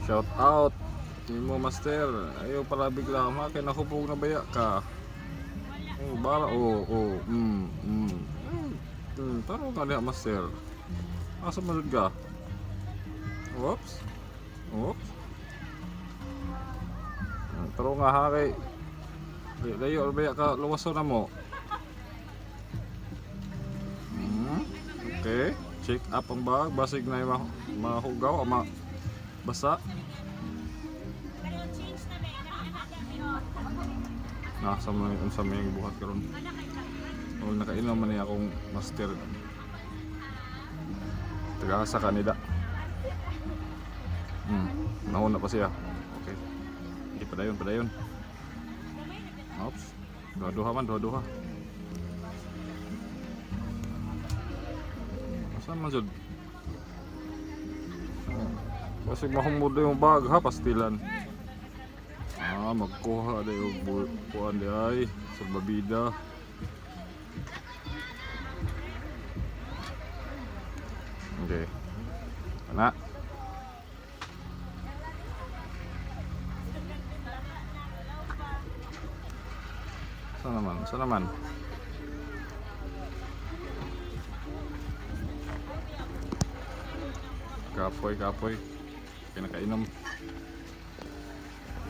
Shout out. Hindi mo master. Ayaw pala bigla ma. Kaya nakubog na baya ka. Oh, bara. Oh. Taro ka niya master. Asa manod ka? Oops. Oops. Taro nga ha kay. Layo baya ka. Luwaso na mo. Okay. Check up ang bag. Basig na yung mahugaw o basa. Nasa may buhat karon. O nakainom man niya akong master. Taga sa kanida. Nauna pa siya. Okay. Hindi padayon. Oops. Duha. Saan man jud? Kasi mahumod yung bag ha, pastilan. Magkuha na yung buwan di ay salbabida. Okay. Ana. Saan naman? Kapoy. Pinakainom.